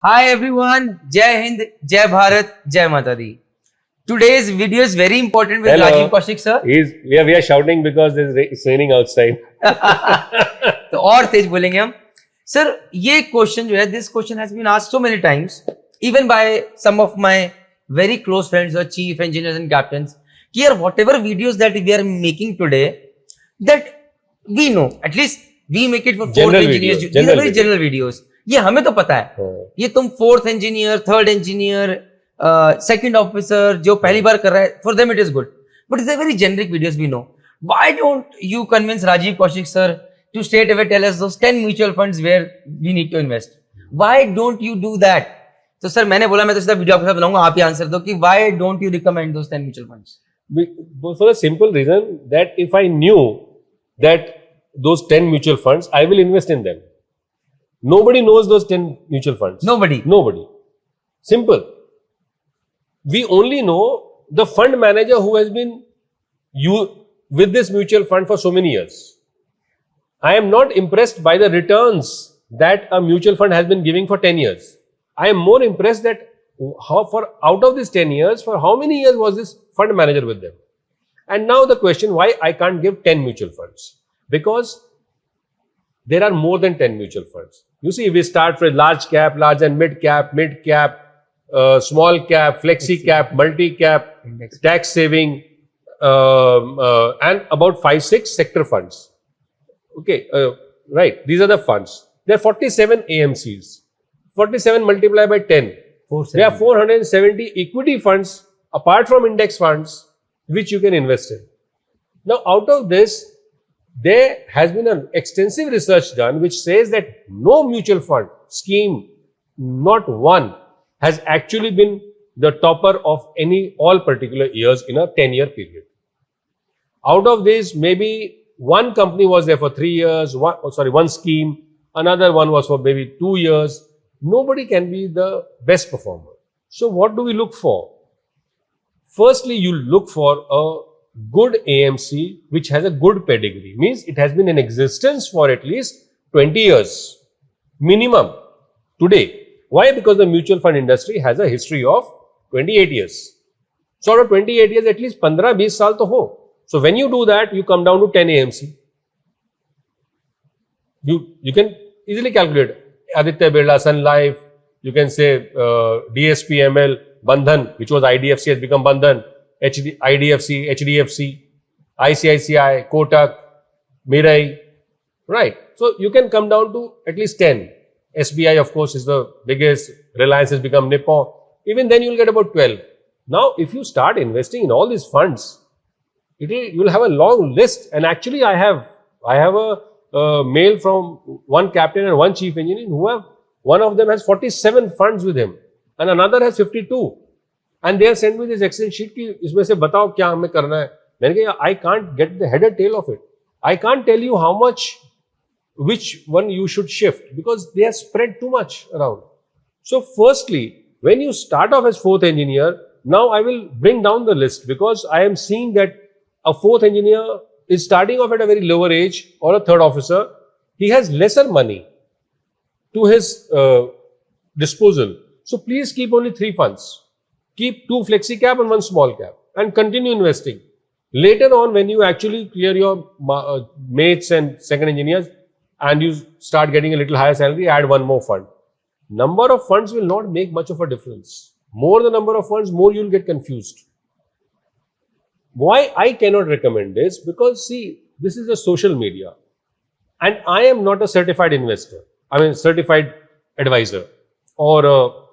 Hi everyone, Jai Hind, Jai Bharat, Jai Mata Di. Today's video is very important with Hello. Rajeeve Kaushik sir. We are shouting because it's raining outside. तो और तेज बोलेंगे हम. Sir, ये question जो है, this question has been asked so many times, even by some of my very close friends or chief engineers and captains. कि यार whatever videos that we are making today, that we know, at least we make it for fourth engineers. These are very general videos. ये हमें तो पता है. ये तुम fourth engineer, third engineer, second officer जो पहली बार कर रहा है, for them it is good. But it's a very generic videos we know. Why don't you convince Rajeeve Kaushik sir to straight away tell us those 10 mutual funds where we need to invest? Why don't you do that? तो sir मैंने बोला मैं तो सीधा video आपके साथ बनाऊंगा, आप ही आंसर दो कि why don't you recommend those 10 mutual funds? For the simple reason that if I knew that those 10 mutual funds, I will invest in them. Nobody knows those 10 mutual funds. Nobody. Simple. We only know the fund manager who has been with this mutual fund for so many years. I am not impressed by the returns that a mutual fund has been giving for 10 years. I am more impressed that out of these 10 years, for how many years was this fund manager with them? And now the question, why I can't give 10 mutual funds? Because there are more than 10 mutual funds. You see, we start with large cap, large and mid cap, small cap, flexi cap, multi cap, tax saving, and about 5-6 sector funds. Okay, right. These are the funds. There are 47 AMCs. 47 multiplied by 10. There are 470 equity funds apart from index funds which you can invest in. Now, out of this, there has been an extensive research done which says that no mutual fund scheme, not one, has actually been the topper of all particular years in a 10-year period. Out of this, maybe one company was there for 3 years, one scheme, another one was for maybe 2 years. Nobody can be the best performer. So what do we look for? Firstly, you look for a good AMC which has a good pedigree. Means it has been in existence for at least 20 years minimum today. Why? Because the mutual fund industry has a history of 28 years. So out of 28 years, at least 15-20 saal to ho. So when you do that, you come down to 10 AMC. You can easily calculate Aditya Birla, Sun Life, you can say DSPML, Bandhan, which was IDFC, has become Bandhan, IDFC, HDFC, ICICI, Kotak, Mirai, right? So you can come down to at least 10. SBI, of course, is the biggest. Reliance has become Nippon. Even then, you will get about 12. Now, if you start investing in all these funds, you will have a long list. And actually, I have a mail from one captain and one chief engineer one of them has 47 funds with him and another has 52. And they have sent me this Excel sheet ki isme se batao kya hame karna hai. Maine kaha, I can't get the head or tail of it. I can't tell you how much, which one you should shift because they are spread too much around. So firstly, when you start off as fourth engineer, now I will bring down the list because I am seeing that a fourth engineer is starting off at a very lower age or a third officer. He has lesser money to his disposal. So please keep only 3 funds. Keep 2 flexi cap and 1 small cap and continue investing. Later on, when you actually clear your mates and second engineers and you start getting a little higher salary, add 1 more fund. Number of funds will not make much of a difference. More the number of funds, more you will get confused. Why I cannot recommend this? Because see, this is a social media and I am not a certified investor. I mean, certified advisor or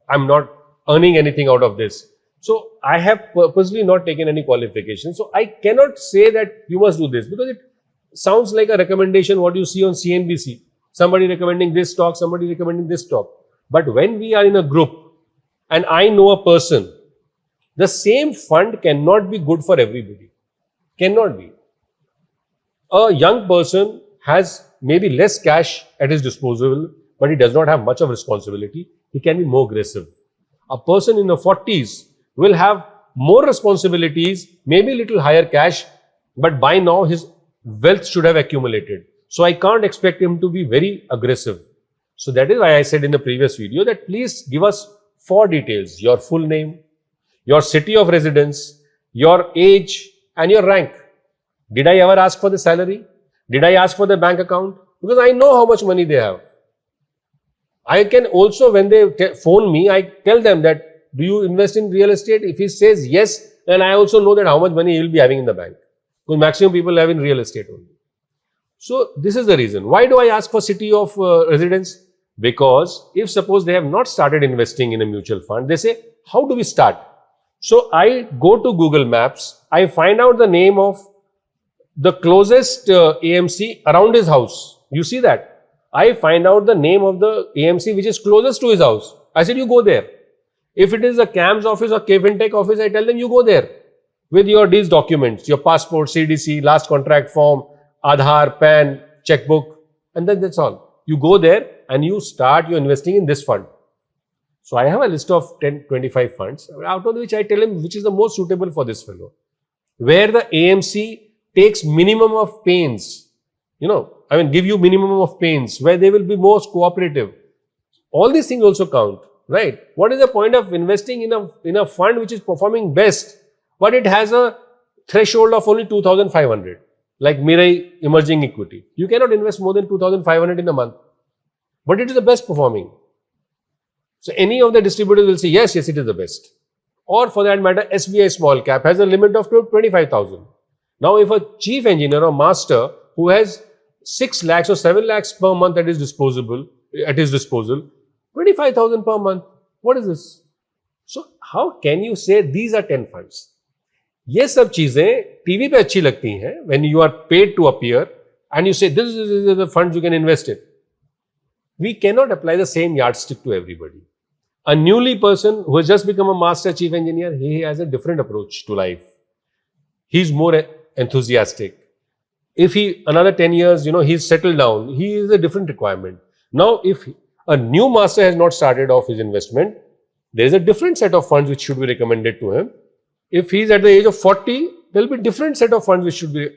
I'm not earning anything out of this. So I have purposely not taken any qualification. So I cannot say that you must do this because it sounds like a recommendation what you see on CNBC. Somebody recommending this stock, somebody recommending this stock. But when we are in a group and I know a person, the same fund cannot be good for everybody. Cannot be. A young person has maybe less cash at his disposal, but he does not have much of responsibility. He can be more aggressive. A person in the 40s will have more responsibilities, maybe a little higher cash, but by now his wealth should have accumulated. So I can't expect him to be very aggressive. So that is why I said in the previous video that please give us 4 details: your full name, your city of residence, your age, and your rank. Did I ever ask for the salary? Did I ask for the bank account? Because I know how much money they have. I can also, when they phone me, I tell them that, do you invest in real estate? If he says yes, then I also know that how much money he will be having in the bank. Because maximum people have in real estate only. So this is the reason. Why do I ask for city of residence? Because if suppose they have not started investing in a mutual fund, they say, how do we start? So I go to Google Maps, I find out the name of the closest AMC around his house. You see that? I find out the name of the AMC which is closest to his house. I said, you go there. If it is a CAMS office or KFinTech office, I tell them, you go there with these documents, your passport, CDC, last contract form, Aadhaar, PAN, checkbook, and then that's all. You go there and you start your investing in this fund. So I have a list of 10, 25 funds, out of which I tell him which is the most suitable for this fellow. Where the AMC takes minimum of pains, give you minimum of pains, where they will be most cooperative. All these things also count, right? What is the point of investing in a fund which is performing best, but it has a threshold of only 2,500, like Mirai Emerging Equity. You cannot invest more than 2,500 in a month, but it is the best performing. So any of the distributors will say, yes, it is the best. Or for that matter, SBI Small Cap has a limit of 25,000. Now, if a chief engineer or master who has 6 lakhs or 7 lakhs per month at his disposal, 25,000 per month, what is this? So how can you say these are 10 funds? ये सब चीजें TV पे अच्छी लगती हैं when you are paid to appear and you say this is the funds you can invest in. We cannot apply the same yardstick to everybody. A newly person who has just become a master chief engineer, he has a different approach to life. He's more enthusiastic. If another 10 years, he's settled down, he is a different requirement. Now, if a new master has not started off his investment, there is a different set of funds which should be recommended to him. If he's at the age of 40, there will be a different set of funds which should be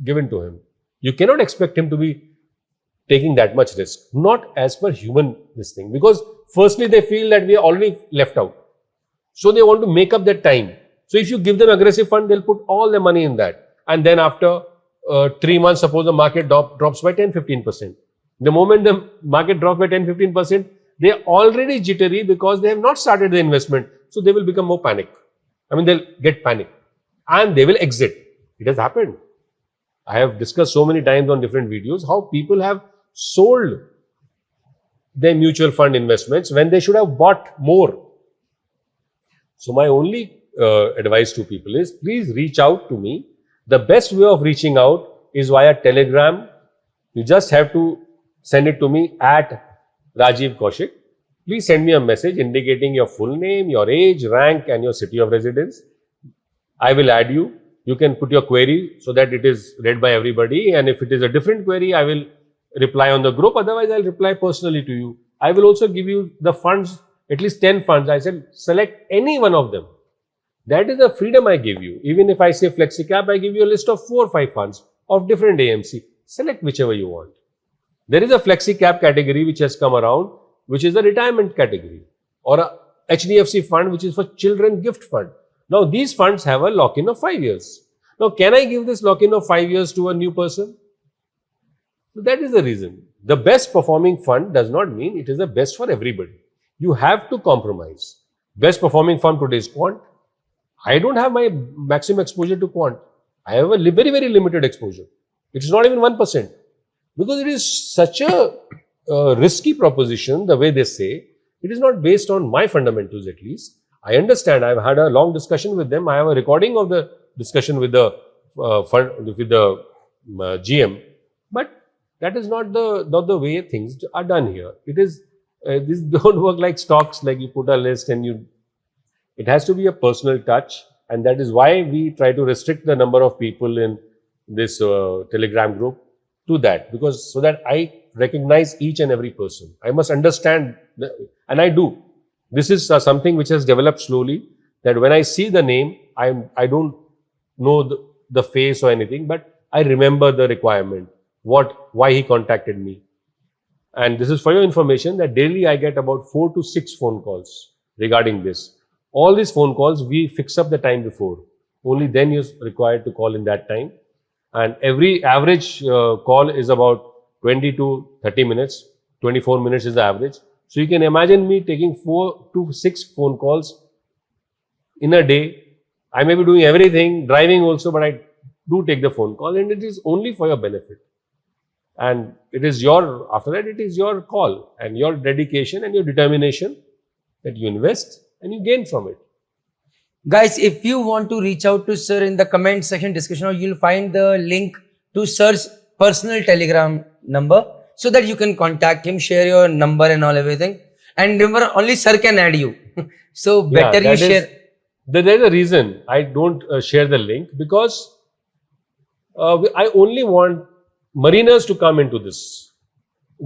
given to him. You cannot expect him to be taking that much risk, not as per human this thing, because firstly they feel that we are already left out. So they want to make up that time. So if you give them aggressive fund, they'll put all their money in that. And then after 3 months, suppose the market drops by 10-15%. The moment the market drops by 10-15%, they are already jittery because they have not started the investment. So they will become more panic. They'll get panic and they will exit. It has happened. I have discussed so many times on different videos how people have sold their mutual fund investments when they should have bought more. So my only advice to people is, please reach out to me. The best way of reaching out is via Telegram. You just have to send it to me at Rajeeve Kaushik. Please send me a message indicating your full name, your age, rank, and your city of residence. I will add you. You can put your query so that it is read by everybody. And if it is a different query, I will reply on the group. Otherwise, I'll reply personally to you. I will also give you the funds, at least 10 funds. I said, select any one of them. That is the freedom I give you. Even if I say FlexiCap, I give you a list of 4 or 5 funds of different AMC. Select whichever you want. There is a FlexiCap category which has come around, which is a retirement category, or a HDFC fund, which is for children gift fund. Now, these funds have a lock-in of 5 years. Now, can I give this lock-in of 5 years to a new person? So that is the reason. The best performing fund does not mean it is the best for everybody. You have to compromise. Best performing fund today is quant. I don't have my maximum exposure to quant. I have a very, very limited exposure. It is not even 1%. Because it is such a risky proposition, the way they say. It is not based on my fundamentals, at least. I understand. I've had a long discussion with them. I have a recording of the discussion with the GM. But that is not the way things are done here. It is this don't work like stocks, like you put a list and it has to be a personal touch, and that is why we try to restrict the number of people in this Telegram group to that, because so that I recognize each and every person. I must understand, and I do. This is something which has developed slowly, that when I see the name, I don't know the face or anything, but I remember the requirement, why he contacted me. and this is for your information, that daily I get about 4 to 6 phone calls regarding this. All these phone calls, we fix up the time before. Only then you're required to call in that time. And every average call is about 20 to 30 minutes. 24 minutes is the average. So you can imagine me taking 4 to 6 phone calls in a day. I may be doing everything, driving also, but I do take the phone call, and it is only for your benefit. And it is after that, it is your call and your dedication and your determination that you invest and you gain from it. Guys, if you want to reach out to sir, in the comment section description, or you'll find the link to sir's personal Telegram number, so that you can contact him, share your number and all everything. And remember, only sir can add you. So better you share. There's a reason I don't share the link, because I only want mariners to come into this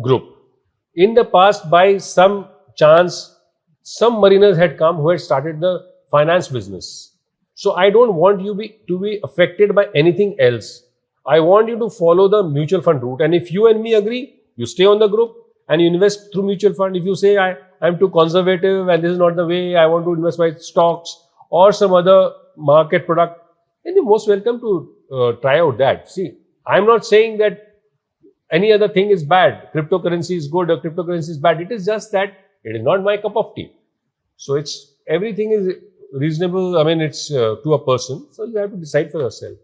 group. In the past, by some chance, some mariners had come who had started the finance business. So I don't want you to be affected by anything else. I want you to follow the mutual fund route. And if you and me agree, you stay on the group and you invest through mutual fund. If you say, I'm too conservative and this is not the way, I want to invest by stocks or some other market product, then you're most welcome to try out that. See, I'm not saying that any other thing is bad. Cryptocurrency is good or cryptocurrency is bad. It is just that it is not my cup of tea. So everything is reasonable. I mean, it's to a person. So you have to decide for yourself.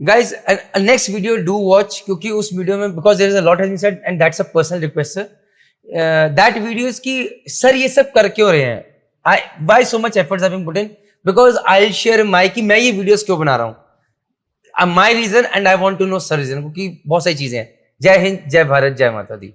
Guys, next video do watch, क्योंकि उस video में, because there is a lot has been said, and that's a personal request, sir. That video is कि sir ये सब कर क्यों रहे हैं? Why so much efforts have been put in? Because I'll share my कि मैं ये videos क्यों बना रहा हूँ. My reason, and I want to know sir reason, क्योंकि बहुत सारी चीजें हैं. जय हिंद, जय भारत, जय माता दी.